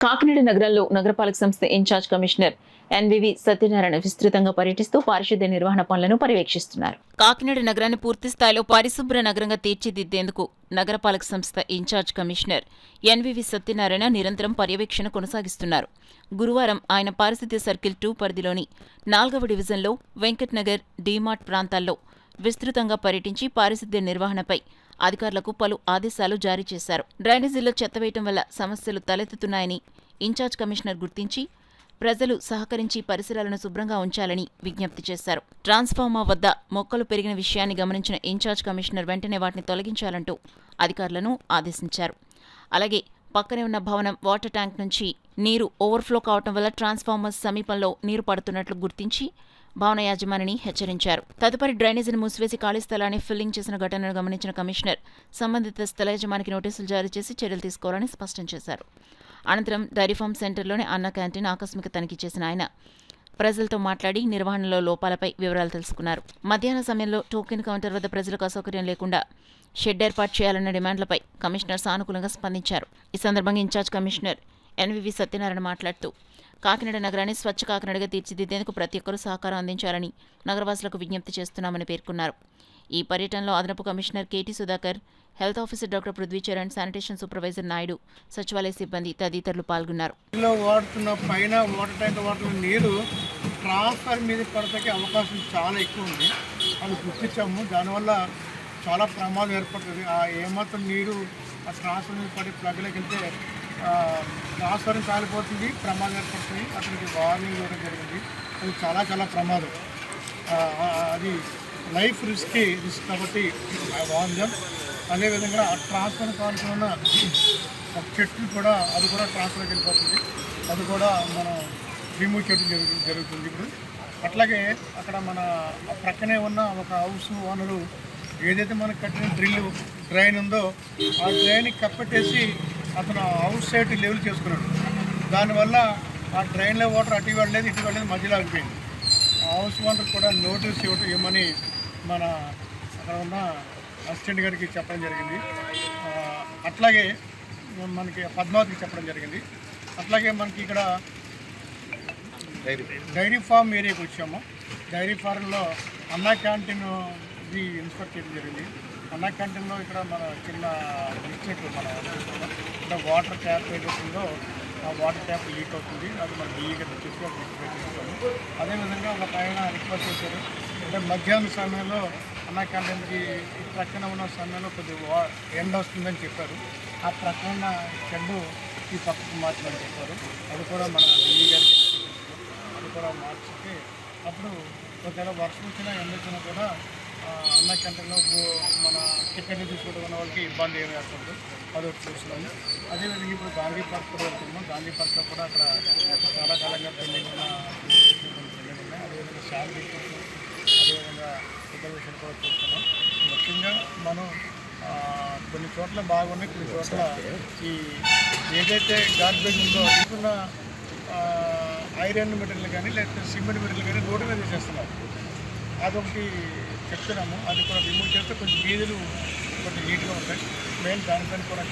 కాకినాడ నగరంలో నగరపాలక సంస్థ ఇన్ఛార్జ్ కమిషనర్ ఎన్వివి సత్యనారాయణ విస్తృతంగా పర్యటిస్తూ పారిశుద్ధ్య నిర్వహణ పనులను పర్యవేక్షిస్తున్నారు. కాకినాడ నగరాన్ని పూర్తి స్థాయిలో పరిశుభ్ర నగరంగా తీర్చిదిద్దేందుకు నగరపాలక సంస్థ ఇన్ఛార్జ్ కమిషనర్ ఎన్వివి సత్యనారాయణ నిరంతరం పర్యవేక్షణ కొనసాగిస్తున్నారు. గురువారం ఆయన పారిశుద్ధ్య సర్కిల్ 2 పరిధిలోని 4వ డివిజన్లో వెంకట్ నగర్, డీమార్ట్ ప్రాంతాల్లో విస్తృతంగా పర్యటించి పారిశుద్ధ్య నిర్వహణపై అధికారులకు పలు ఆదేశాలు జారీ చేశారు. డ్రైనేజీల్లో చెత్త వేయటం వల్ల సమస్యలు తలెత్తుతున్నాయని ఇన్ఛార్జ్ కమిషనర్ గుర్తించి ప్రజలు సహకరించి పరిసరాలను శుభ్రంగా ఉంచాలని విజ్ఞప్తి చేశారు. ట్రాన్స్ఫార్మర్ వద్ద మొక్కలు పెరిగిన విషయాన్ని గమనించిన ఇన్ఛార్జ్ కమిషనర్ వెంటనే వాటిని తొలగించాలంటూ అధికారులను ఆదేశించారు. అలాగే పక్కనే ఉన్న భవనం వాటర్ ట్యాంక్ నుంచి నీరు ఓవర్ఫ్లో కావటం వల్ల ట్రాన్స్ఫార్మర్స్ సమీపంలో నీరు పడుతున్నట్లు గుర్తించి భవన యాజమానిని హెచ్చరించారు. తదుపరి డ్రైనేజీని మూసివేసి ఖాళీ స్థలాన్ని ఫిల్లింగ్ చేసిన ఘటనను గమనించిన కమిషనర్ సంబంధిత స్థల యజమానికి నోటీసులు జారీ చేసి చర్యలు తీసుకోవాలని స్పష్టం చేశారు. అనంతరం డైరీ ఫార్మ్ సెంటర్లోని అన్న క్యాంటీన్ ఆకస్మిక తనిఖీ చేసిన ఆయన ప్రజలతో మాట్లాడి నిర్వహణలో లోపాలపై వివరాలు తెలుసుకున్నారు. మధ్యాహ్న సమయంలో టోకెన్ కౌంటర్ వద్ద ప్రజలకు అసౌకర్యం లేకుండా షెడ్ ఏర్పాటు చేయాలన్న డిమాండ్లపై కమిషనర్ సానుకూలంగా స్పందించారు. ఈ సందర్భంగా ఇన్ఛార్జ్ కమిషనర్ ఎన్వివి సత్యనారాయణ మాట్లాడుతూ కాకినాడ నగరాన్ని స్వచ్ఛ కాకినాడగా తీర్చిదిద్దేందుకు ప్రతి ఒక్కరూ సహకారం అందించాలని నగరవాసులకు విజ్ఞప్తి చేస్తున్నామని పేర్కొన్నారు. ఈ పర్యటనలో అదనపు commissioner KT Sudhakar, health officer doctor Prithvi Charan, sanitation supervisor Naidu, సచివాలయ సిబ్బంది తదితరులు పాల్గొన్నారు. నీరు ట్రాన్స్ఫర్ మీద పడతానికి అవకాశం చాలా ఎక్కువ ఉంది. అది గుర్తించాము. దానివల్ల చాలా ప్రమాదం ఏర్పడుతుంది. ఆ ఏమాత్రం నీరు ఆ ట్రాన్స్ఫర్ మీద పడి ప్లగ్లోకి వెళ్తే ట్రాన్స్ఫర్ కాలిపోతుంది, ప్రమాదం ఏర్పడుతుంది. అతనికి వార్నింగ్ ఇవ్వడం జరిగింది. అది చాలా చాలా ప్రమాదం. అది లైఫ్ రిస్క్ కాబట్టి వాంజం. అదేవిధంగా ఆ ట్రాన్స్ఫర్ కావాల్సిన ఒక చెట్లు కూడా అది కూడా ట్రాన్స్ఫర్కి వెళ్ళిపోతుంది. అది కూడా మనం రిమూవ్ చేయడం జరుగుతుంది ఇప్పుడు. అట్లాగే అక్కడ మన ప్రక్కనే ఉన్న ఒక హౌస్ ఓనరు ఏదైతే మనకు కట్టిన డ్రైన్ ఉందో ఆ డ్రైన్కి కప్పెట్టేసి అతను హౌస్ సైడ్ లెవెల్ చేసుకున్నాడు. దానివల్ల ఆ డ్రైన్లో వాటర్ అటు వెళ్ళలేదు, ఇటు వెళ్ళలేదు, మధ్యలో ఆగిపోయింది. ఆ హౌస్ ఓనర్ కూడా నోటీస్ ఇవ్వమని మన అక్కడ ఉన్న అసిస్టెంట్ గారికి చెప్పడం జరిగింది. అట్లాగే మనకి పద్మావతికి చెప్పడం జరిగింది. అట్లాగే మనకి ఇక్కడ డైరీ ఫామ్ ఏరియాకి వచ్చాము. డైరీ ఫార్మ్లో అన్నా క్యాంటీన్ ఇది ఇన్స్పెక్ట్ చేయడం జరిగింది. అన్నా క్యాంటీన్లో ఇక్కడ మన చిన్న మిస్టేక్ మన ఇక్కడ వాటర్ ట్యాప్ ఏదైతుందో ఆ వాటర్ ట్యాప్ లీక్ అవుతుంది. అది మన డిఈ గారు చెప్పి అది రిక్వెస్ట్ చేస్తాము. అదేవిధంగా ఒక ఆయన రిక్వెస్ట్ చేశారు, అంటే మధ్యాహ్నం సమయంలో అన్నా క్యాంటీన్కి ప్రక్కన ఉన్న సమయంలో కొద్దిగా ఎండ వస్తుందని చెప్పారు. ఆ ప్రక్కన చెడ్డు ఈ పక్కకు మార్చమని చెప్పారు. అది కూడా మన డిఈ గారికి అది కూడా మార్చితే అప్పుడు ఒకవేళ వర్షం వచ్చినా ఎండ వచ్చినా కూడా అన్న క్యాంటీన్లో మన టికెట్లు తీసుకుంటూ ఉన్న వాళ్ళకి ఇబ్బంది ఏమి ఏర్పడదు. అదొకటి చూస్తున్నాము. అదేవిధంగా ఇప్పుడు గాంధీ పార్క్ కూడా వెళ్తున్నాం. గాంధీ పార్క్లో కూడా అక్కడ చాలా కాలంగా పెండింగ్ ఉన్నాయి. అదేవిధంగా శానిటేషన్, అదేవిధంగా ఇతర విషయాలు కూడా చూస్తున్నాం. ముఖ్యంగా మనం కొన్ని చోట్ల బాగున్నాయి, కొన్ని చోట్ల ఈ ఏదైతే గార్బేజ్ ఉందో తీసుకున్న ఐరన్ మెటీరియల్ కానీ లేకపోతే సిమెంట్ మెటీరియల్ కానీ రోడ్డు మీద చేస్తున్నారు. అదొకటి చెప్తున్నాము. అది కూడా రిమూవ్ చేస్తే కొంచెం వీధులు కొంచెం నీట్గా ఉంటాయి. మెయిన్ దానిపైన కూడా